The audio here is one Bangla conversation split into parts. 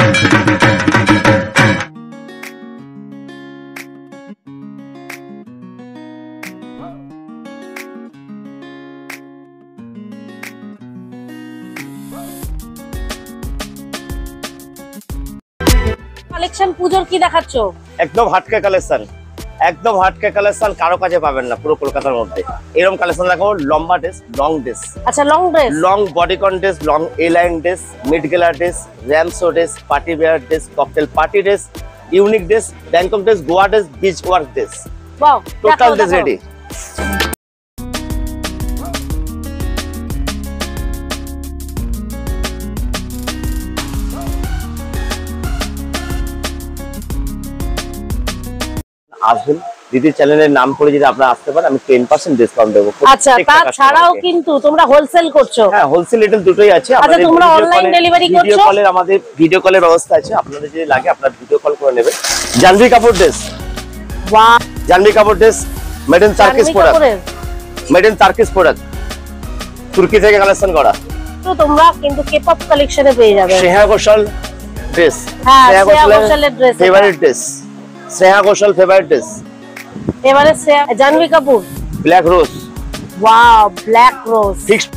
কালেকশন পুজোর কি দেখাচ্ছো? একদম হাটকা কালেকশন, একদম হাটকা কালেকশন, কারো কাছে পাবেন না পুরো কলকাতার মধ্যে। এরকম কালেকশন দেখাবো, লম্বা ড্রেস, লং ড্রেস। আচ্ছা, long dress, long bodycon dress, long A line dress, mid গেলার ড্রেস, র্যামসো dress, party wear dress, cocktail party dress, unique dress, Bangkok dress, Goa dress, beach work dress. Wow, total dress ready. আসবেন দিদি চ্যানেলের নাম করে যদি আপনারা আসতে পারেন, আমি 10% ডিসকাউন্ট দেবো। আচ্ছা, তাছাড়াও কিন্তু তোমরা হোলসেল করছো? হ্যাঁ, হোলসেল রিটেল দুটোই আছে। আচ্ছা, তোমরা অনলাইন ডেলিভারি করছো? ভিডিও কলের, আমাদের ভিডিও কলের ব্যবস্থা আছে, আপনাদের যদি লাগে আপনারা ভিডিও কল করে নেবেন। জানভি কাপড় ড্রেস, বাহ, জানভি কাপড় dress, made in Turkish product, made in Turkish product, তুর্কি থেকে কালেকশন করা। তো তোমরা কিন্তু কেপপ কালেকশনে পেয়ে যাবে। শ্রেয়া ঘোষাল ড্রেস, শ্রেয়া ঘোষালের dress, favourite dress, Shreya Ghoshal favourite dress. এবারে Jahnavi Kapoor, black rose. Wow, black rose fixed.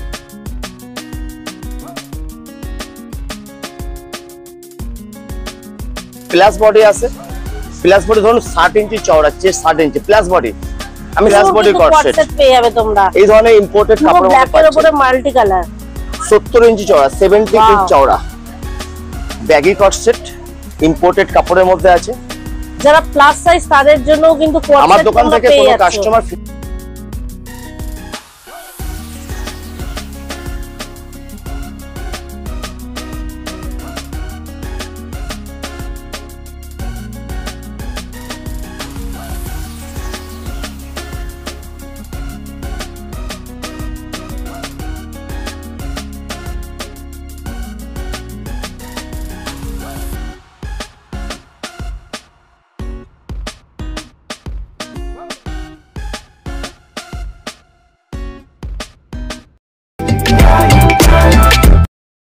Plus body আছে, প্লাস বডি ধরুন 60 ইঞ্চি চওড়া, চেস্ট 60 ইঞ্চি প্লাস বডি। আমি প্লাস বডি কট সেট পেয়ে যাবে তোমরা। এই ধরনের ইম্পোর্টেড কাপড় ব্ল্যাকের উপরে মাল্টি কালার, 70 ইঞ্চি চওড়া, 70 ইঞ্চি চওড়া ব্যাগি কট সেট, ইম্পোর্টেড কাপড়ের মধ্যে আছে। যারা প্লাস সাইজ তাদের জন্য কিন্তু আমার দোকান থেকে কোনো customer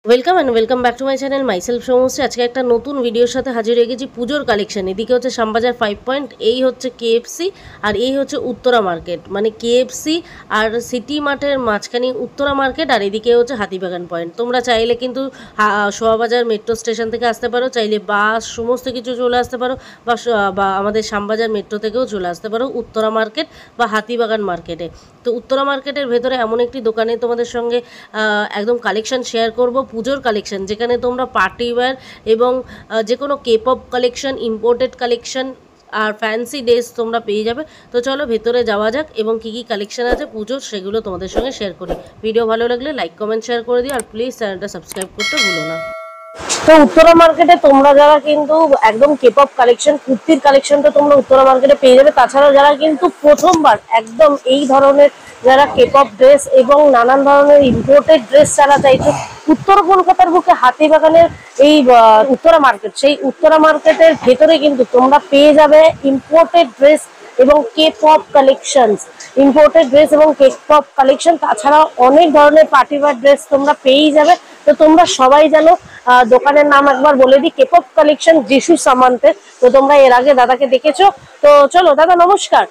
welcome and welcome back to my channel, myself সমস্যা। আজকে একটা নতুন ভিডিওর সাথে হাজির হয়ে গেছি পুজোর কালেকশন। এদিকে হচ্ছে শ্যামবাজার 5 পয়েন্ট, এই হচ্ছে কেএফসি, আর এই হচ্ছে উত্তরা মার্কেট। মানে কেএফসি আর সিটি মার্টের মাঝখানে উত্তরা মার্কেট, আর এদিকে হচ্ছে হাতিবাগান পয়েন্ট। তোমরা চাইলে কিন্তু শোয়াবাজার মেট্রো স্টেশন থেকে আসতে পারো, চাইলে বাস সমস্ত কিছু চলে আসতে পারো, বা আমাদের শ্যামবাজার মেট্রো থেকেও চলে আসতে পারো উত্তরা মার্কেট বা হাতিবাগান মার্কেটে। তো উত্তরা মার্কেটের ভেতরে এমন একটি দোকানে তোমাদের সঙ্গে একদম কালেকশন শেয়ার করব, পুজোর কালেকশন, যেখানে তোমরা পার্টি ওয়্যার এবং যে কোনো কেপপ কালেকশন, ইম্পোর্টেড কালেকশন আর ফ্যান্সি ড্রেস তোমরা পেয়ে যাবে। তো চলো ভেতরে যাওয়া যাক এবং কী কী কালেকশন আছে পুজোর সেগুলো তোমাদের সঙ্গে শেয়ার করি। ভিডিও ভালো লাগলে লাইক কমেন্ট শেয়ার করে দিও, আর প্লিজ চ্যানেলটা সাবস্ক্রাইব করতে ভুলো না। তো উত্তরা মার্কেটে তোমরা যারা কিন্তু একদম কেপপ কালেকশন, কুর্তির কালেকশনটা তোমরা উত্তরা মার্কেটে পেয়ে যাবে। তাছাড়াও যারা কিন্তু প্রথমবার একদম এই ধরনের যারা কেপপ ড্রেস এবং নানান ধরনের ইম্পোর্টেড ড্রেস যারা চাইছে, উত্তর কলকাতার বুকে হাতিবাগানের এই উত্তরা মার্কেট, সেই উত্তরা মার্কেটের ভেতরে কিন্তু তোমরা পেয়ে যাবে ইম্পোর্টেড ড্রেস এবং কেপপ কালেকশনস, ইম্পোর্টেড ড্রেস এবং কেপপ কালেকশন। তাছাড়াও অনেক ধরনের পার্টি ওয়্যার ড্রেস তোমরা পেয়েই যাবে। তো তোমরা সবাই জানো, দোকানের নাম একবার বলে দিই, কেপপ কালেকশন, যিশু সামান্তে। তো তোমরা এর আগে দাদাকে দেখেছো। তো চলো দাদা, নমস্কার।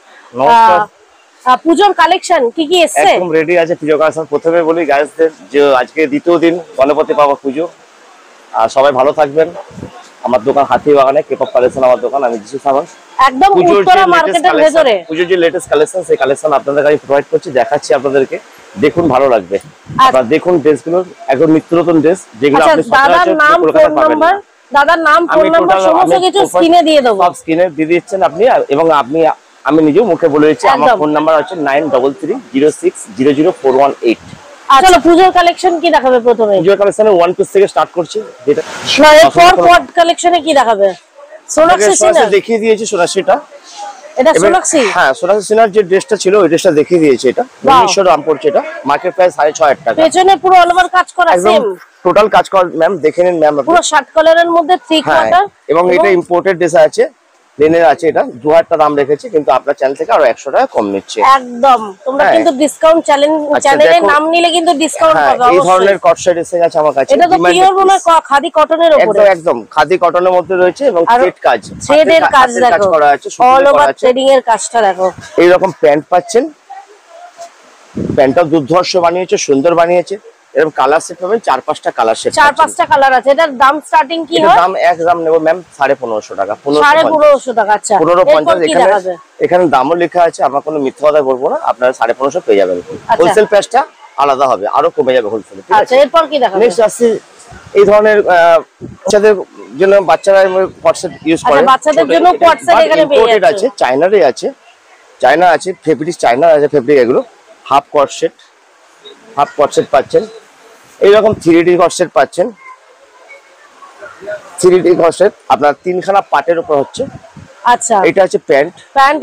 পুজোর কালেকশন কি কি এসেছে? একদম রেডি আছে পুজোর কালেকশন। প্রথমে বলি গাইসদের যে আজকে দ্বিতীয় দিন গণপতি বাবা পুজো, আর সবাই ভালো থাকবেন। আমার দোকান হাতিবাগানে, কেপপ কালেকশন আমার দোকান, আমি যিশু সামান্ত, একদম উত্তরা মার্কেটের ভেতরে। পুজোর যে লেটেস্ট কালেকশন, সেই কালেকশন আপনাদের কাছে প্রোভাইড করছি, দেখাচ্ছি আপনাদেরকে। দেখুন, ভালো লাগবে। আপনারা দেখুন ড্রেসগুলো, একদম নিত্য নতুন ড্রেস, যেগুলো আপনি দাদার নাম, ফোন নাম্বার, দাদার নাম, ফোন নাম্বার সমস্ত কিছু স্ক্রিনে দিয়ে দেবো, সব স্ক্রিনে দিয়ে দিচ্ছেন আপনি। এবং আমি নিজেও মুখে বলে দিচ্ছি, আমার ফোন নাম্বার হচ্ছে 9330600418। চলো পুজোর কালেকশন কি দেখাবে? প্রথমে পুজোর কালেকশনে ওয়ান পিস থেকে স্টার্ট করছি। যেটা ফর কালেকশনে কি দেখাবে? সোনাক্ষী সিনহার দেখিয়ে দিয়েছি, সোনাক্ষীটা। এটা সোনাক্ষী, হ্যাঁ, সোনাক্ষী সিনহার যে ড্রেসটা ছিল ওই ড্রেসটা দেখিয়ে দিয়েছি। এটা 1900 দাম পড়ছে, এটা মার্কেট প্রাইস 6500 টাকা। পেছনে পুরো অল ওভার কাজ করা, সেম টোটাল কাজ করা ম্যাম, দেখে নিন ম্যাম। পুরো শার্ট কালারের মধ্যে থ্রি কোয়ার্টার, এবং এটা ইম্পোর্টেড ড্রেস আছে, লিনের আছে, এটা 2000 টাকা দাম রেখেছি, কিন্তু আপনার চ্যানেল থেকে আরো 100 টাকা কম নিচ্ছে একদম। তোমরা হ্যাঁ। কিন্তু ডিসকাউন্ট চ্যানেলের নাম নিলে কিন্তু ডিসকাউন্ট পাবে এই অবশ্যই। ধরনের কট সেট এসে গেছে আমার কাছে। এটা তো পিওর মনে হয় খাদি কটনের উপরে। একদম একদম খাদি কটনের মধ্যে রয়েছে এবং থ্রেড কাজ, থ্রেডের কাজ দেখো, করা আছে, অল ওভার থ্রেডিং এর কাজটা দেখো। এই রকম প্যান্ট পাচ্ছেন, প্যান্টটা দুর্ধর্ষ বানিয়েছে, সুন্দর বানিয়েছে। এরকম কালার সেট পাবেন, 4-5টা কালার সেট, 4-5টা কালার আছে। এটার দাম স্টার্টিং কি হয়? দাম একদম নেব ম্যাম 1550 টাকা। 1550 টাকা। আচ্ছা 1550। এখানে দামও লেখা আছে, আমরা কোনো মিথ্যা কথা বলবো না, আপনারা 1550 পেয়ে যাবেন। হোলসেল প্রাইসটা আলাদা হবে, আরো কমে যাবে হোলসেল। আচ্ছা এরপর কি দেখাবে? নেক্সট আসছে এই ধরনের বাচ্চাদের জন্য, বাচ্চারা হোয়াটসঅ্যাপ ইউজ করে, বাচ্চাদের জন্য হোয়াটসঅ্যাপ এখানে পেয়ে যাচ্ছে। আছে, চায়নারই আছে, চায়না আছে, ফেব্রিক চায়না আছে, ফেব্রিক এগুলো। হাফ কট সেট পাচ্ছেন, এইরকম 3D কট সেট পাচ্ছেন। 3D কট সেট আপনার 3খানা পাটের উপর হচ্ছে। আচ্ছা এটা আছে প্যান্ট,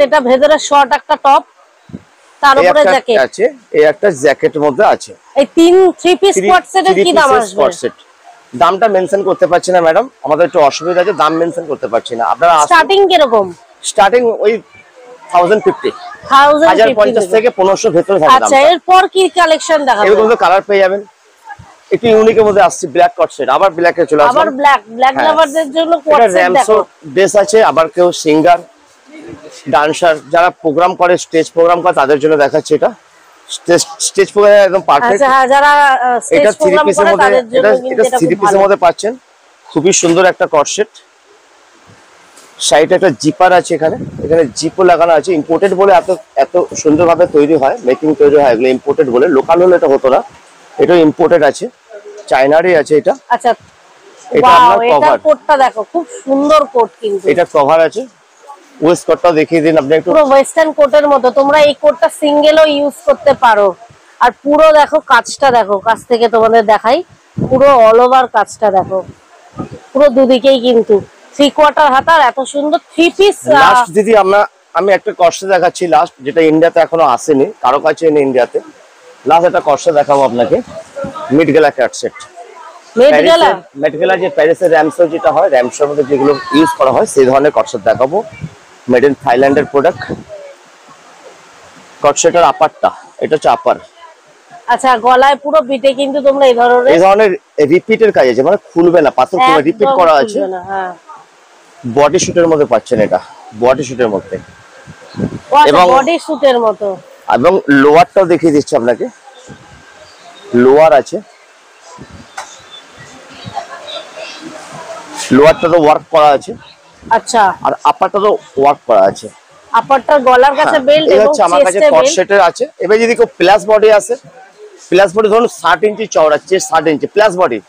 এটা ভেতরে শর্ট একটা টপ, তার উপরে জ্যাকেট আছে, এই একটা জ্যাকেটের মধ্যে আছে। এই 3 পিস কট সেটের কি দাম আসবে? দামটা মেনশন করতে পারছি না ম্যাডাম, আমাদের একটু অসুবিধা আছে, দাম মেনশন করতে পারছি না। আপনারা স্টার্টিং কি রকম? স্টার্টিং ওই 1050 থেকে 1500 ভেতরে থাকে। আচ্ছা এরপর কি কালেকশন দেখাবো? এরকম তো কালার পেয়ে যাবেন। একটু ইউনিকের মধ্যে আসছে ব্ল্যাক কট সেট, আবার ব্ল্যাকে চলে আসবে, আবার ব্ল্যাক লাভারদের জন্য কট সেট দেখো। ড্রেস আছে, আবার কেউ সিঙ্গার, ডান্সার যারা প্রোগ্রাম করে, স্টেজ প্রোগ্রাম করে, তাদের জন্য দেখাচ্ছি। এটা স্টেজ প্রোগ্রামে একদম পারফেক্ট। আচ্ছা যারা স্টেজ প্রোগ্রাম করে তাদের জন্য কিন্তু এটা 3 পিসের মধ্যে পাচ্ছেন, খুবই সুন্দর একটা কট সেট। সাইডে একটা জিপার আছে, এখানে জিপও লাগানো আছে। ইম্পোর্টেড বলে এত সুন্দরভাবে তৈরি হয়, মেকিং তৈরি হয়, এগুলো ইম্পোর্টেড বলে। লোকাল হলে এটা হতো না, এটা ইম্পোর্টেড আছে, চায়নারই আছে এটা। আচ্ছা এটা আপনার কভার, কোটটা দেখো, খুব সুন্দর কোট কিন্তু। এটা কভার আছে। ওয়েস্ট কোটটা দেখিয়ে দিন আপনি একটু। পুরো ওয়েস্টার্ন কোটের মতো, তোমরা এই কোটটা সিঙ্গেলও ইউজ করতে পারো। আর পুরো দেখো কাজটা দেখো, কাছ থেকে তোমাদের দেখাই, পুরো অল ওভার কাজটা দেখো, পুরো দুদিকেই কিন্তু 3/4 হাতার এত সুন্দর 3 পিস। লাস্ট দিদি আমি একটা কষ্ট দেখাচ্ছি, লাস্ট যেটা ইন্ডিয়াতে এখনো আসেনি, কারো কাছে নেই ইন্ডিয়াতে। লাস্ট একটা কষ্ট দেখাবো আপনাকে, মিড গেলা কাট সেট। মিড গেলা যে প্যারিসের র্যামসো যেটা হয়, র্যামসোর মধ্যে যেগুলো ইউজ করা হয়, সেই ধরনের কট সেট দেখাবো। মেড ইন থাইল্যান্ডের প্রোডাক্ট। কট সেটের আপারটা, এটা হচ্ছে আপার। আচ্ছা গলায় পুরো বিটে কিন্তু তোমরা এই ধরনের রিপিটের কাজ আছে, মানে খুলবে না, পাথর খুলবে, রিপিট করা আছে। বডি শুটের মধ্যে পাচ্ছেন, এটা বডি শুটের মধ্যে, এবং বডি শুটের মতো। এবং লোয়ারটাও দেখিয়ে দিচ্ছি আপনাকে, লোয়ার আছে, লোয়ারটা তো ওয়ার্ক করা আছে। আচ্ছা আর আপারটা তো ওয়ার্ক করা আছে। আপারটার গলার কাছে বেল্ট এবং আমার কাছে কট সেটের আছে। এবার যদি কেউ প্লাস বডি আছে, প্লাস বডি ধরুন 60 ইঞ্চি চওড়া, চেস্ট 60 ইঞ্চি প্লাস বডি,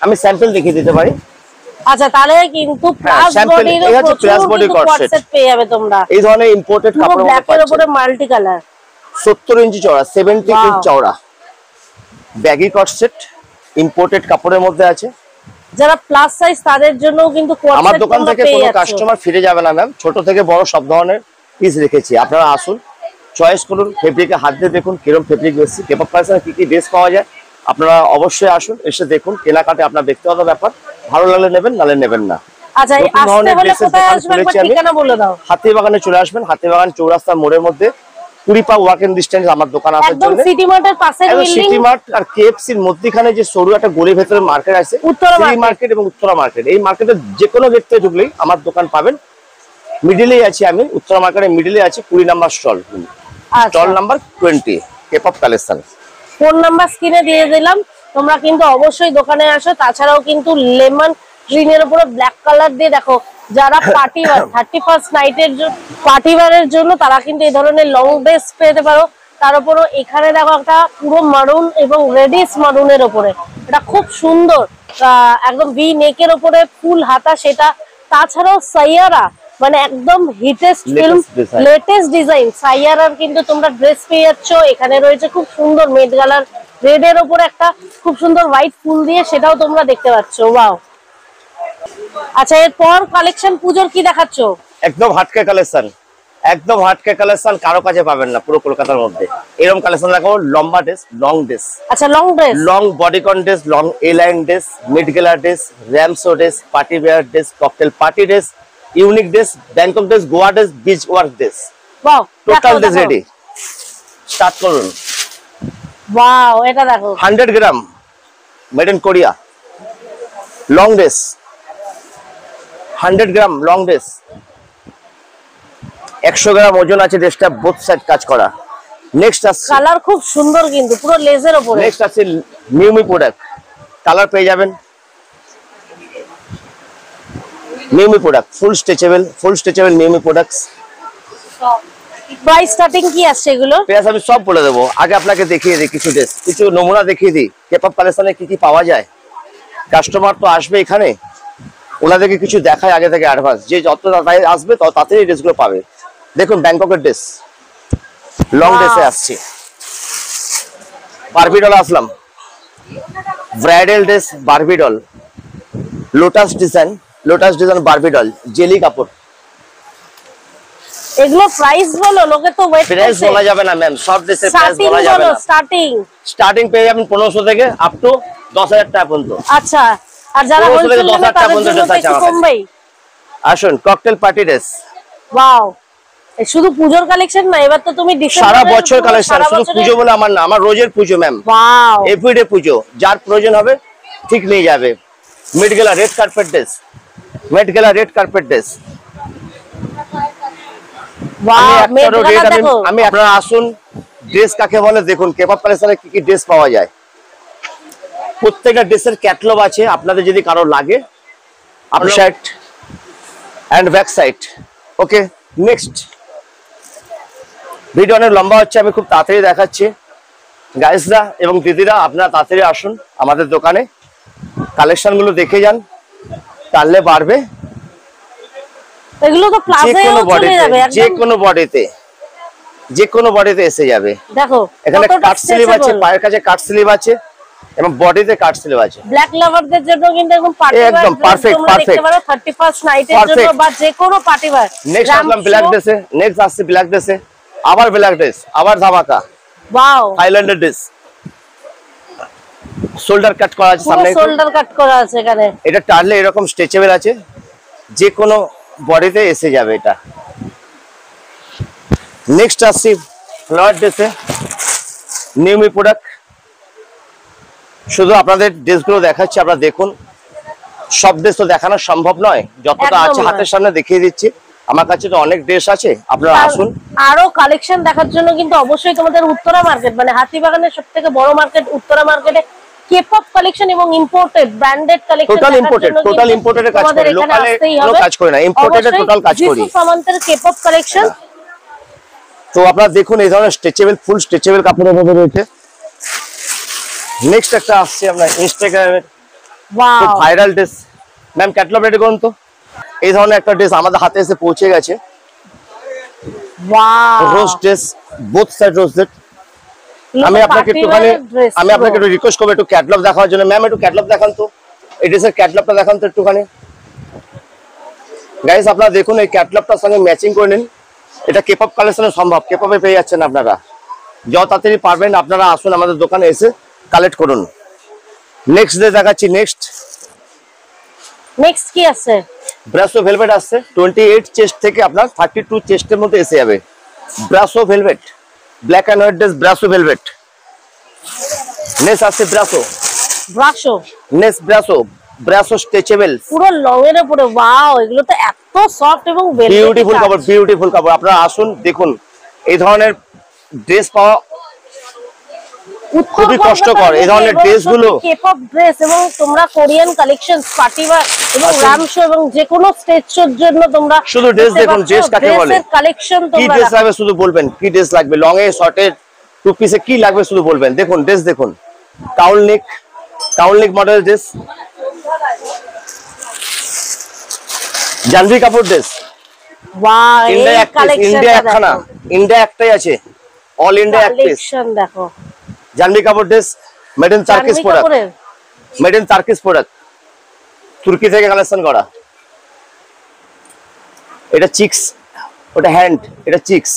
আমি স্যাম্পল দেখিয়ে দিতে পারি। আচ্ছা তাহলে কিন্তু প্লাস বডির কট সেট পেয়ে যাবে তোমরা। এই ধরনের ইম্পোর্টেড কাপড়ের মধ্যে ব্ল্যাকের উপরে মাল্টি কালার, 70 ইঞ্চি চওড়া, 70 ইঞ্চি চওড়া ব্যাগি কট সেট, ইম্পোর্টেড কাপড়ের মধ্যে আছে। যারা প্লাস সাইজ তাদের জন্যও কিন্তু কট সেট আমার দোকান থেকে কোনো কাস্টমার ফিরে যাবে না ম্যাম, ছোট থেকে বড় সব ধরনের পিস রেখেছি। আপনারা আসুন, চয়েস করুন, ফেব্রিকে হাত দিয়ে দেখুন কিরকম ফেব্রিক বেশি, কেপআপ কালেকশনে কি কি ড্রেস পাওয়া যায়। আপনারা অবশ্যই আসুন, এসে দেখুন, কেনাকাটা আপনার ব্যক্তিগত ব্যাপার, ভালো লাগলে নেবেন, নালে নেবেন না। আচ্ছা আসতে হলে কোথায় আসবেন, একবার ঠিকানা বলে দাও। হাতিবাগানে চলে আসবেন, হাতিবাগান চৌরাস্তার মোড়ের মধ্যে 20 পা ওয়াকিং ডিসটেন্স আমার দোকান আসার জন্য। একদম সিটি মার্টের পাশের বিল্ডিং, সিটি মার্ট আর কেএফসির মধ্যখানে যে সরু একটা গলির ভেতরে মার্কেট আছে, সিটি মার্কেট এবং উত্তরা মার্কেট, এই মার্কেটে যে কোনো গেট থেকে ঢুকলেই আমার দোকান পাবেন। মিডলেই আছি আমি, উত্তরা মার্কেটের মিডলে আছি, 20 নাম্বার স্টল, স্টল নাম্বার 20, কেপআপ কালেকশন। ফোন নাম্বার স্ক্রিনে দিয়ে দিলাম, তোমরা কিন্তু অবশ্যই দোকানে আসো। তাছাড়াও কিন্তু লেমন গ্রিনের উপরে ব্ল্যাক কালার দিয়ে দেখো, যারা পার্টি ওয়্যার 31st নাইটের জন্য, পার্টি ওয়্যারের জন্য, তারা কিন্তু এই ধরনের লং ড্রেস পেতে পারো। তার উপরও এখানে দেখো একটা পুরো মারুন এবং রেডিশ মারুনের উপরে, এটা খুব সুন্দর, একদম ভি নেকের উপরে ফুল হাতা সেটা। তাছাড়াও সাইয়ারা, মানে একদম হিটেস্ট ফিল্ম, লেটেস্ট ডিজাইন সাইয়ারার কিন্তু তোমরা ড্রেস পেয়ে যাচ্ছ। এখানে রয়েছে খুব সুন্দর মেড গালার রেড এর উপরে একটা খুব সুন্দর হোয়াইট ফুল দিয়ে, সেটাও তোমরা দেখতে পাচ্ছ। ওয়াও। আচ্ছা এরপর কালেকশন পুজোর কি দেখাচ্ছ? একদম হাটকে কালেকশন, একদম হাটকে কালেকশন, কারো কাছে পাবেন না পুরো কলকাতার মধ্যে। এরকম কালেকশন দেখাবো, লম্বা ড্রেস, লং ড্রেস। আচ্ছা long dress, long bodycon dress, long A line dress, mid গেলার ড্রেস, র্যামসো dress, party wear dress, cocktail party dress, unique dress, Bangkok dress, Goa dress, beach work dress, wow total dress ready. Start করুন। ওয়াও এটা দেখো 100 gram made in Korea long dress, 100 gram long dress, 100 gram ওজন আছে ড্রেসটা, বোথ সাইড কাজ করা। নেক্সট আসছে, কালার খুব সুন্দর কিন্তু পুরো লেজের উপরে। নেক্সট আছে নিউমি প্রোডাক্ট, কালার পেয়ে যাবেন। নিউমি প্রোডাক্ট ফুল স্ট্রেচেবল নিউমি প্রোডাক্টস। প্রাইস স্টার্টিং কি আছে এগুলো? প্রাইস আমি সব বলে দেবো, আগে আপনাকে দেখিয়ে দিই কিছু ড্রেস, কিছু নমুনা দেখিয়ে দিই কেপআপ কালেকশনে কি কি পাওয়া যায়। কাস্টমার তো আসবে এখানে, ওনাদেরকে কিছু দেখায় আগে থেকে অ্যাডভান্স, যে যত তাড়াতাড়ি আসবে তত তাড়াতাড়ি ড্রেসগুলো পাবে। দেখুন ব্যাংককের ড্রেস, লং ড্রেসে আসছে। বারবি ডল আসলাম, bridal dress Barbie doll, lotus design Barbie doll, jelly কাপড়। এগুলো প্রাইস বলো, লোকে তো ওয়েট করছে। প্রাইস বলা যাবে না ম্যাম, সব ড্রেসের প্রাইস বলা যাবে না। স্টার্টিং পেয়ে যাবেন 1500 থেকে আপ টু 10,000 টাকা পর্যন্ত। আচ্ছা, আর যারা হোলসেল নেবে তাদের জন্য একটু কমবেই। আসুন ককটেল পার্টি ড্রেস। ওয়াও, এই শুধু পূজোর কালেকশন না, এবার তো তুমি সারা বছর কালেকশন, শুধু পুজো বলে আমার না, আমার রোজের পুজো ম্যাম। ওয়াও, এভরিডে পুজো, যার প্রয়োজন হবে ঠিক নিয়ে যাবে। মিড গেলা রেড কার্পেট ড্রেস, আমি আপনারা আসুন, ড্রেস কাকে বলে দেখুন, কেপআপ কালেকশনে কি কি ড্রেস পাওয়া যায়। প্রত্যেকটা ড্রেসের ক্যাটালগ আছে, আপনাদের যদি কারো লাগে। আপনার shirt and back side. Okay, next. Video অনেক লম্বা হচ্ছে, আমি খুব তাড়াতাড়ি দেখাচ্ছি। গাইসরা এবং দিদিরা আপনারা তাড়াতাড়ি আসুন আমাদের দোকানে, কালেকশন গুলো দেখে যান, তাহলে বাড়বে। এগুলো তো প্লাজায়ও চলে যাবে, যে কোনো বডিতে এসে যাবে। দেখো এখানে কাট স্লিভ আছে, পায়ের কাছে কাট স্লিভ আছে এবং বডিতে কাট স্লিভ আছে। ব্ল্যাক লাভারদের জন্য কিন্তু একদম পার্টি ওয়্যার, একদম পারফেক্ট দেখতে পারো 31st নাইটের জন্য বা যে কোনো পার্টি ওয়্যার। নেক্সট আসলাম ব্ল্যাক ড্রেসে, নেক্সট আসছে ব্ল্যাক ড্রেসে, আবার ব্ল্যাক ড্রেস, আবার ধামাকা। ওয়াও, থাইল্যান্ডের ড্রেস, শোল্ডার কাট করা আছে, সামনে শোল্ডার কাট করা আছে। এখানে এটা টানলে এরকম স্ট্রেচেবল আছে, যে কোনো বডিতে এসে যাবে এটা। নেক্সট আসছি ফ্লাওয়ার ড্রেসে, নিউমি প্রোডাক্ট। শুধু আপনাদের ড্রেসগুলো দেখাচ্ছি, আপনারা দেখুন। সব ড্রেস তো দেখানো সম্ভব নয়, যতটা আছে হাতের সামনে দেখিয়ে দিচ্ছি। আমার কাছে তো অনেক ড্রেস আছে, আপনারা আসুন। আরো কালেকশন দেখার জন্য কিন্তু অবশ্যই তোমাদের উত্তরা মার্কেট, মানে হাতিবাগানের সবথেকে বড় মার্কেট উত্তরা মার্কেটে কেপআপ কালেকশন এবং imported branded collection, total imported কাজ করি, লোকালে কোনো কাজ করি না, ইম্পোর্টেড টোটাল কাজ করি। আমাদের কেপআপ কালেকশন তো আপনারা দেখুন, এই ধরনের স্ট্রেচেবল, ফুল স্ট্রেচেবল কাপড়ের মধ্যে রয়েছে। নেক্সট একটা আসছে আপনার ইনস্টাগ্রামের খুব viral dress. Ma'am catalogue ready করুন তো। এই ধরনের একটা ড্রেস আমাদের হাতে এসে পৌঁছে গেছে। রোজ ড্রেস, বোথ সাইড রোজ ড্রেস। আমি আপনাকে একটু রিকোয়েস্ট করবো একটু ক্যাটালগ দেখার জন্য। ম্যাম একটু ক্যাটালগ দেখান তো, এই ড্রেসের ক্যাটালগটা দেখান তো একটুখানি। গাইস আপনারা দেখুন, এই ক্যাটালগটার সঙ্গে ম্যাচিং করে নিন। এটা কেপআপ কালেকশনে সম্ভব, কেপআপে পেয়ে যাচ্ছেন আপনারা। যত তাড়াতাড়ি পারবেন আপনারা আসুন আমাদের দোকানে এসে কালেক্ট করুন। নেক্সট ডে দেখাচ্ছি। নেক্সট কি আছে? ব্রাসো ভেলভেট আসছে, 28 চেস্ট থেকে আপনার 32 চেস্টের মধ্যে এসে যাবে। ব্রাসো velvet, black and white dress, ব্রাসো ভেলভেট। নেক্সট আসছে ব্রাসো স্ট্রেচেবল, পুরো লং এর উপরে। ওয়াও, এগুলো তো এত সফট এবং বিউটিফুল কাপড়। আপনারা আসুন দেখুন, এই ধরনের ড্রেস পাওয়া খুবই কষ্টকর। এই ধরনের ড্রেসগুলো কেপআপ ড্রেস এবং তোমরা কোরিয়ান কালেকশনস, পার্টি ওয়্যার এবং রামশো এবং যে কোনো স্টেজ শোর জন্য তোমরা শুধু ড্রেস দেখুন। ড্রেস কাকে বলে, কালেকশন কি ড্রেস লাগবে শুধু বলবেন, কি ড্রেস লাগবে, লং এ, শর্ট এ, টু পিসে কি লাগবে শুধু বলবেন। দেখুন ড্রেস দেখুন, কাউল নেক মডেল ড্রেস, জানভি কাপড় ড্রেস। ওয়াও, এই কালেকশনটা ইন্ডিয়া একটাই আছে, অল ইন্ডিয়া এক পিস। দেখো জানভি কাপড় dress, made in Turkish product, তুর্কি থেকে কালেকশন করা। এটা চিক্স, ওটা হ্যান্ড, এটা চিক্স।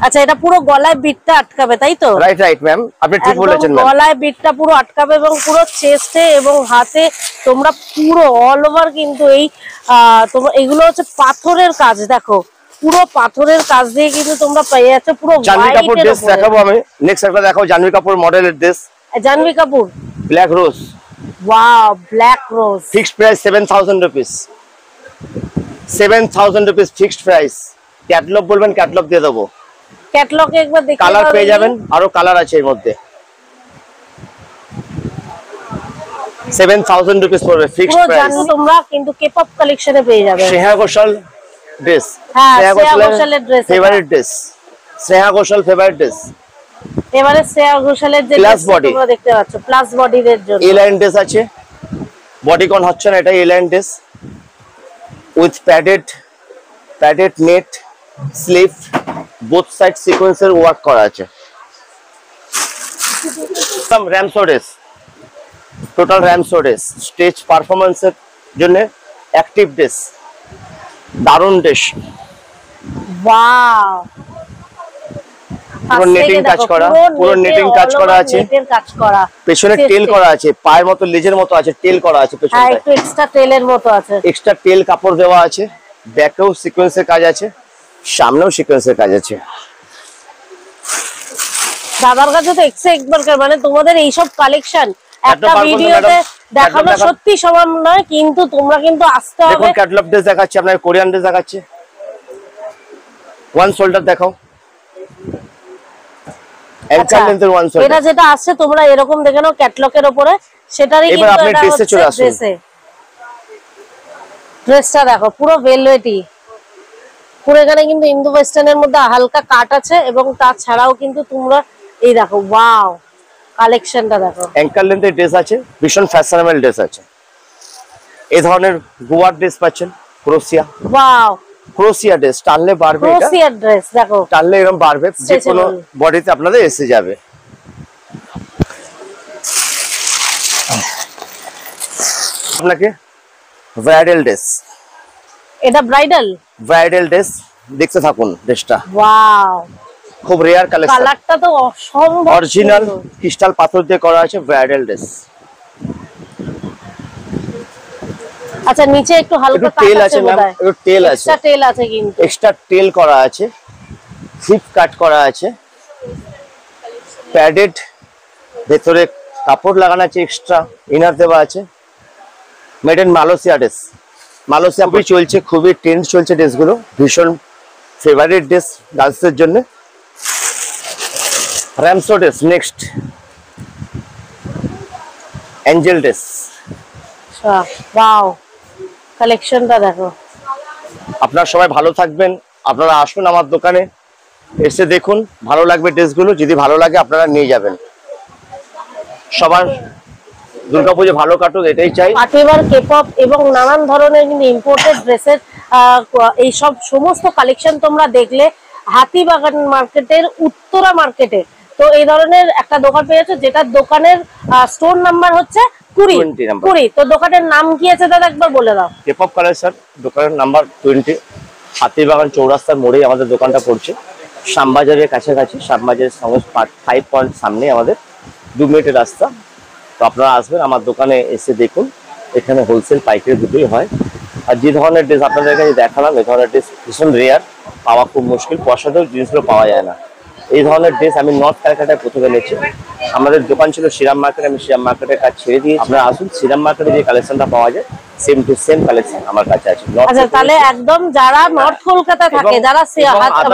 আচ্ছা, এটা পুরো গলায় বিটটা আটকাবে তাই তো? রাইট রাইট ম্যাম, আপনি ঠিক বলেছেন ম্যাম। গলায় বিটটা পুরো আটকাবে এবং পুরো চেস্টে এবং হাতে তোমরা পুরো অল ওভার কিন্তু এই তোমরা এগুলো হচ্ছে পাথরের কাজ, দেখো পুরো পাথরের কাজ দিয়ে কিন্তু তোমরা পেয়ে যাচ্ছ পুরো জাহ্নবী কাপুর ড্রেস দেখাবো আমি। নেক্সট একটা দেখাও জাহ্নবী কাপুর মডেলের dress. Jahnavi Kapoor black rose. Wow, black rose. Fixed price 7000 rupees. 7000 rupees fixed price. Catalogue বলবেন, ক্যাটালগ দিয়ে দেবো। ক্যাটালগে একবার দেখে কালার পেয়ে যাবেন, আরো কালার আছে এর মধ্যে। 7000 রুপিস পড়বে ফিক্সড প্রাইস। জানো তোমরা কিন্তু কেপপ কালেকশনে পেয়ে যাবে। শ্রেয়া ঘোষাল ড্রেস। হ্যাঁ, শ্রেয়া ঘোষালের dress, favourite dress. Shreya Ghoshal favourite dress. এবারে শ্রেয়া ঘোষালের যে প্লাস বডি তোমরা দেখতে পাচ্ছ, প্লাস বডিদের জন্য এ লাইন ড্রেস আছে। বডি কন হচ্ছে না, এটা A line dress with padded net sleeve, both side সিকোয়েন্সের ওয়ার্ক করা আছে। র্যামসো ড্রেস, টোটাল র্যামসো ড্রেস, স্টেজ পারফরমেন্সের জন্য অ্যাক্টিভ ড্রেস, দারুণ ড্রেস। ওয়াও, পুরো নেটিং কাজ করা, পুরো নেটিং কাজ করা আছে, নেটের কাজ করা, পেছনে টেল করা আছে, পায়ের মতো লেজের মতো আছে, টেল করা আছে পেছনে, হ্যাঁ একটু এক্সট্রা টেলের মতো আছে, এক্সট্রা টেল কাপড় দেওয়া আছে, ব্যাকেও সিকোয়েন্সের কাজ আছে, সামনেও সিকোয়েন্সের কাজ আছে। দাদার কাছে তো একবার মানে তোমাদের এইসব কালেকশন একটা ভিডিওতে দেখানো সত্যি সম্ভব নয়, কিন্তু তোমরা কিন্তু আসতে হবে। দেখুন ক্যাটালগ ড্রেস দেখাচ্ছি আপনাদের, কোরিয়ান ড্রেস দেখাচ্ছি। ওয়ান শোল্ডার দেখাও, অ্যাঙ্কেল লেন্থের ওয়ান শোল্ডার। এটা যেটা আছে তোমরা এরকম দেখে নাও ক্যাটালগের উপরে, সেটারই কিন্তু এবার আপনি ড্রেসে চলে আসুন। ড্রেসটা দেখো পুরো ভেলভেটি, পুরো এখানে কিন্তু ইন্দো ওয়েস্টার্নের মধ্যে হালকা কাট আছে এবং তাছাড়াও কিন্তু তোমরা এই দেখো ওয়াও কালেকশনটা দেখো। অ্যাঙ্কেল লেন্থের ড্রেস আছে, ভীষণ ফ্যাশনেবল ড্রেস আছে। এই ধরনের গোয়ার ড্রেস পাচ্ছেন, ক্রোশিয়া। ওয়াও, ক্রোশিয়া ড্রেস টানলে বাড়বে, এটা ক্রোশিয়া ড্রেস দেখো টানলে এরকম বাড়বে, যে কোনো বডিতে আপনাদের এসে যাবে। আপনাকে ব্রাইডাল ড্রেস, এটা ব্রাইডাল ড্রেস দেখতে থাকুন। ড্রেসটা ওয়াও, খুব রেয়ার কালেকশন, কালারটা তো অসম্ভব অরিজিনাল ক্রিস্টাল পাথর দিয়ে করা আছে ব্রাইডাল ড্রেস। আচ্ছা, নিচে একটু হালকা টেল কাট আছে আছে ম্যাম, বোধহয়, একটু টেল আছে, এক্সট্রা টেল আছে, কিন্তু এক্সট্রা টেল করা আছে, হিপ কাট করা আছে, প্যাডেড ভেতরে কাপড় লাগানো আছে, এক্সট্রা ইনার দেওয়া আছে। Made in Malaysia dress, Malaysia খুবই চলছে, খুবই ট্রেন্ড চলছে ড্রেসগুলো, ভীষণ ফেভারিট ড্রেস গার্লসদের জন্য। র্যামসো dress, next angel dress. Wow, কালেকশনটা দেখো। আপনারা সবাই ভালো থাকবেন, আপনারা আসুন আমার দোকানে, এসে দেখুন, ভালো লাগবে ড্রেসগুলো, যদি ভালো লাগে আপনারা নিয়ে যাবেন। সবার দুর্গাপুজো ভালো কাটুক, এটাই চাই। পার্টিওয়ার, কেপপ এবং নানান ধরনের কিন্তু ইম্পোর্টেড ড্রেসের এই সব সমস্ত কালেকশন তোমরা দেখলে হাতিবাগান মার্কেটের উত্তরা মার্কেটে। তো এই ধরনের একটা দোকান পেয়েছো, যেটা দোকানের স্টোর নাম্বার হচ্ছে 20। তো দোকানের নাম কি আছে দাদা একবার বলে দাও। কেপপ কালেকশন, দোকানের নাম্বার 20, হাতিবাগান চৌরাস্তার মোড়েই আমাদের দোকানটা পড়ছে, শ্যামবাজারের কাছাকাছি, শ্যামবাজারের সঙ্গে 5 পয়েন্ট সামনে আমাদের 2 মিনিটের রাস্তা। তো আপনারা আসবেন আমার দোকানে, এসে দেখুন, এখানে হোলসেল পাইকারি দুটোই হয়। আর যে ধরনের ড্রেস আপনাদের কাছে দেখালাম, এই ধরনের ড্রেস ভীষণ রেয়ার, পাওয়া খুব মুশকিল, পয়সাতেও জিনিসগুলো পাওয়া যায় না। এই ধরনের ড্রেস আমি নর্থ ক্যালকাটায় প্রথমে এনেছি। আমাদের দোকান ছিল শ্রীরাম মার্কেট, আমি শ্রীরাম মার্কেটের কাজ ছেড়ে দিয়েছি। আপনারা আসুন, শ্রীরাম মার্কেটে যে কালেকশনটা পাওয়া যায় সেম টু সেম কালেকশন আমার কাছে আছে। আচ্ছা, তাহলে একদম যারা নর্থ কলকাতায় থাকে, যারা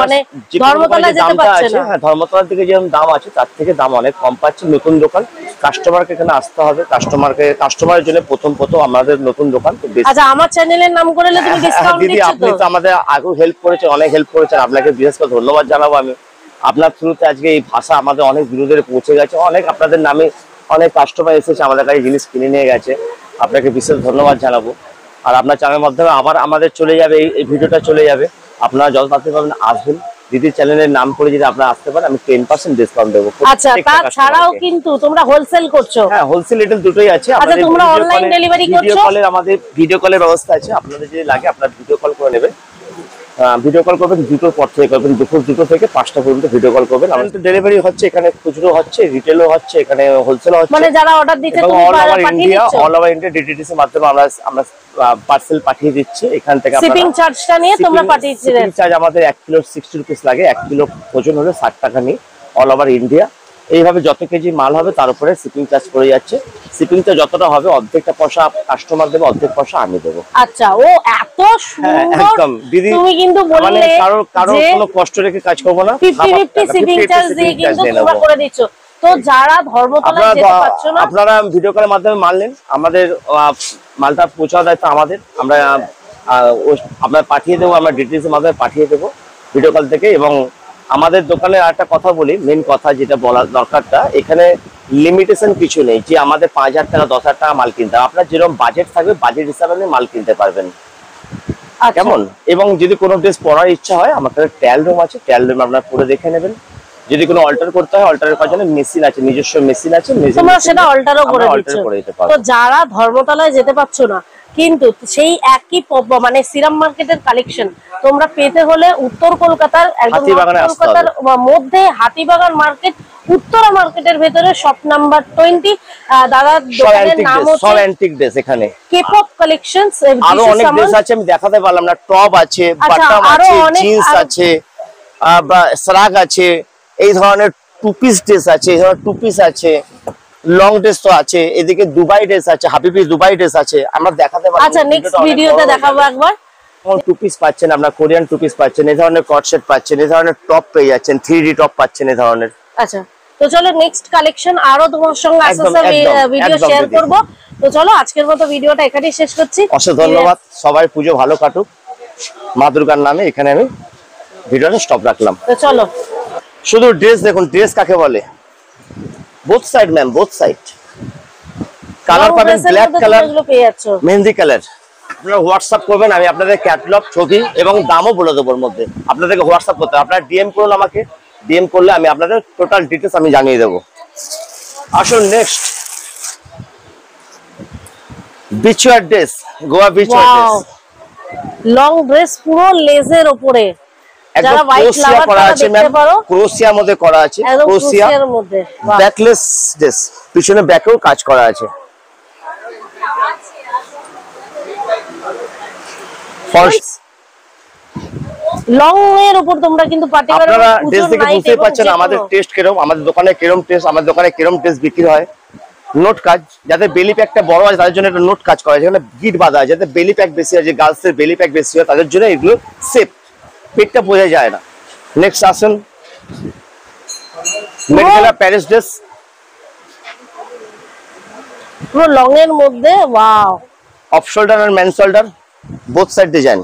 মানে ধর্মতলায় যেতে পারছে না, হ্যাঁ ধর্মতলার দিকে যেরকম দাম আছে তার থেকে দাম অনেক কম পাচ্ছে। নতুন দোকান, কাস্টমারকে এখানে আসতে হবে, কাস্টমারের জন্য প্রথম আমাদের নতুন দোকান। আচ্ছা, আমার চ্যানেলের নাম করলে তুমি ডিসকাউন্ট দিদি, দিচ্ছ আপনি তো আমাদের আগেও হেল্প করেছেন, অনেক হেল্প করেছেন, আপনাকে বিশেষ করে ধন্যবাদ জানাবো আমি। আপনার থ্রুতে আজকে এই ভাষা আমাদের অনেক দূরে পৌঁছে গেছে, অনেক আপনাদের নামে অনেক কাস্টমার এসেছে, আমাদের কাছে জিনিস কিনে নিয়ে গেছে, আপনাকে বিশেষ ধন্যবাদ জানাবো। আর আপনার চ্যানেলের মাধ্যমে আবার আমাদের চলে যাবে, এই ভিডিওটা চলে যাবে। আপনারা যত তাড়াতাড়ি পারবেন আসবেন, দিদির চ্যানেলের নাম করে যদি আপনারা আসতে পারেন, আমি 10% ডিসকাউন্ট দেবো। আচ্ছা, তাছাড়াও কিন্তু তোমরা হোলসেল করছো? হ্যাঁ, হোলসেল রিটেল দুটোই আছে। আচ্ছা, তোমরা অনলাইন ডেলিভারি করছো? আমাদের ভিডিও কলের ব্যবস্থা আছে, আপনাদের যদি লাগে আপনারা ভিডিও কল করে নেবেন, ভিডিও কল করবেন, দুটোর পর থেকে করবেন, দুপুর 2টো থেকে 5টা পর্যন্ত ভিডিও কল করবেন। আমাদের ডেলিভারি হচ্ছে, এখানে খুচরো হচ্ছে, রিটেলও হচ্ছে, এখানে হোলসেলও হচ্ছে। মানে যারা অর্ডার দিচ্ছে তুমি পাঠিয়ে দিচ্ছ? অল ওভার ইন্ডিয়া ডিটিডিসি এর মাধ্যমে আমরা পার্সেল পাঠিয়ে দিচ্ছি। এখান থেকে শিপিং চার্জটা নিয়ে তোমরা পাঠিয়ে দিচ্ছ? শিপিং চার্জ আমাদের 1 কিলো 60 রুপিস লাগে, 1 কিলো ওজন হলে 60 টাকা নিই অল ওভার ইন্ডিয়া। এইভাবে যত কেজি মাল হবে তার উপরে শিপিং চার্জ পড়ে যাচ্ছে। শিপিংটা যতটা হবে অর্ধেকটা পয়সা কাস্টমার দেবে, অর্ধেক পয়সা আমি দেবো। আচ্ছা, ও এত সুন্দর। একদম দিদি, তুমি কিন্তু বললে কারো কোনো কষ্ট রেখে কাজ করব না, 50-50 শিপিং চার্জ দিয়ে কিন্তু তোমরা করে দিচ্ছ। তো যারা ধর্মতলায় যেতে পারছো না, আপনারা ভিডিও কলের মাধ্যমে মাল নেন, আমাদের মালটা পৌঁছানোর দায়িত্ব আমাদের। আমরা আপনার পাঠিয়ে দেবো, আমরা ডিটেলসের মাধ্যমে পাঠিয়ে দেবো ভিডিও কল থেকে। এবং আমাদের দোকানে একটা কথা বলি, মেন কথা যেটা বলার দরকারটা, এখানে লিমিটেশন কিছু নেই যে আমাদের 5,000 টাকা 10,000 টাকা মাল কিনতে হবে। আপনার যেরকম বাজেট থাকবে বাজেট হিসাবে মাল কিনতে পারবেন, কেমন? এবং যদি কোনো ড্রেস পরার ইচ্ছা হয়, আমাদের ট্রায়াল রুম আছে, ট্রায়াল রুম আপনারা পরে দেখে নেবেন। যদি কোনো অল্টার করতে হয়, অল্টারের জন্য মেশিন আছে, নিজস্ব মেশিন আছে, তোমরা সেটা অল্টারও করে দিচ্ছ। তো যারা ধর্মতলায় যেতে পারছো না, কিন্তু সেই একই মানে সিরাম মার্কেটের কালেকশন তোমরা পেতে হলে উত্তর কলকাতার একদম কলকাতার মধ্যে হাতিবাগান মার্কেট, উত্তরা মার্কেটের ভেতরে শপ নাম্বার 20। দাদার দোকানের নাম হচ্ছে সব অ্যান্টিক ড্রেস, এখানে কেপপ কালেকশনস। আরো অনেক ড্রেস আছে, আমি দেখাতে পারলাম না। টপ আছে, বাটাম আছে, জিন্স আছে, বা শ্রাগ আছে, এই ধরনের টু পিস ড্রেস আছে, এই ধরনের টু পিস আছে, লং ড্রেস তো আছে, এদিকে দুবাই ড্রেস আছে, হাফি পিস দুবাই ড্রেস আছে, আমরা দেখাতে পারবো। আচ্ছা, নেক্সট ভিডিওতে দেখাবো একবার। টু পিস পাচ্ছেন আপনার, কোরিয়ান টু পিস পাচ্ছেন, এই ধরনের কট সেট পাচ্ছেন, এই ধরনের টপ পেয়ে যাচ্ছেন, 3D টপ পাচ্ছেন এই ধরনের। আচ্ছা, তো চলো নেক্সট কালেকশন আরো তোমার সঙ্গে আস্তে আস্তে ভিডিও শেয়ার করব। তো চলো আজকের মতো ভিডিওটা এখানেই শেষ করছি। অসংখ্য ধন্যবাদ, সবাই পুজো ভালো কাটুক মা দুর্গার নামে। এখানে আমি ভিডিওটা স্টপ রাখলাম। তো চলো, শুধু ড্রেস দেখুন, ড্রেস কাকে বলে, both side ma'am, both side. Colour পাবেন, ব্ল্যাক কালার, মেহেন্দি কালার। আপনারা হোয়াটসঅ্যাপ করবেন, আমি আপনাদের ক্যাটালগ, ছবি এবং দামও বলে দেবো। ওর মধ্যে আপনাদেরকে হোয়াটসঅ্যাপ করতে হবে। আপনারা ডিএম করুন আমাকে, ডিএম করলে আমি আপনাদের টোটাল ডিটেলস আমি জানিয়ে দেবো। আসুন next, beachwear dress, Goa beachwear dress, long dress পুরো লেজের উপরে, যারা হোয়াইট লাভার তারা দেখতে পারো। ক্রোশিয়ার মধ্যে করা আছে, ক্রোশিয়ার মধ্যে ব্যাকলেস ড্রেস, পিছনে ব্যাকেও কাজ করা আছে। লং এর উপর তোমরা কিন্তু পার্টিকুলার আপনারা ড্রেস দেখে বুঝতে পারছেন আমাদের টেস্ট কিরকম, আমাদের দোকানে কিরকম টেস্ট, আমাদের দোকানে কিরকম টেস্ট বিক্রি হয়। নোট কাজ, যাদের বেলি প্যাকটা বড় আছে তাদের জন্য একটা নোট কাজ করা, যেখানে গিট বাঁধা আছে, যাদের বেলি প্যাক বেশি আছে, গার্লসের বেলি প্যাক বেশি হয়, তাদের জন্য এগুলো সেফ, পেটটা বোঝা যায় না। নেক্সট আসুন, মেডিকেল প্যারিস ড্রেস, পুরো লং এর মধ্যে, ওয়াও। অফ শোল্ডার আর man shoulder, both side design.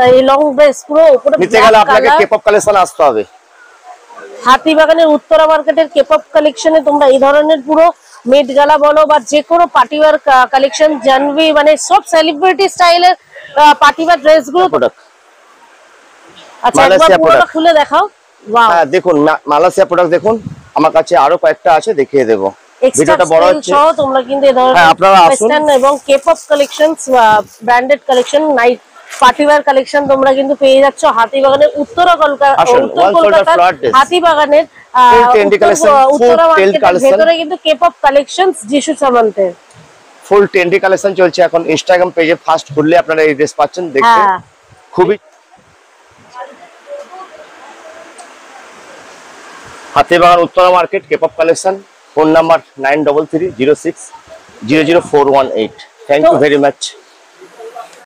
এই লং ড্রেস পুরো উপরে নিতে গেলে আপনাকে কেপপ কালেকশন আসতে হবে। হাতিবাগানের উত্তরা মার্কেটের কেপপ কালেকশনে তোমরা এই ধরনের পুরো মেট গালা বলো বা যে কোনো পার্টিওয়ার কালেকশন, জানভি, মানে সব সেলিব্রিটি স্টাইলের পার্টিওয়ার ড্রেস গুলো। আচ্ছা, একবার পুরোটা খুলে দেখাও। ওয়াও, হ্যাঁ দেখুন, মালয়েশিয়া প্রোডাক্ট দেখুন, আমার কাছে আরো কয়েকটা আছে, দেখিয়ে দেবো। ভিডিওটা বড় হচ্ছে, তোমরা কিন্তু এই ধরনের ওয়েস্টার্ন এবং K pop collections, branded collection, night party wear collection তোমরা কিন্তু পেয়ে যাচ্ছ হাতিবাগানের উত্তরা কলকাতার হাতিবাগানের উত্তরা মার্কেটের ভেতরে কিন্তু কেপপ কালেকশনস যিশু সামন্তের ফুল ট্রেন্ডি কালেকশন চলছে এখন। ইনস্টাগ্রাম পেজে ফার্স্ট খুললে আপনারা এই ড্রেস পাচ্ছেন, দেখতে খুবই। হাতিবাগান উত্তরা মার্কেট কেপপ collection, phone number 9330600418। Thank you very much.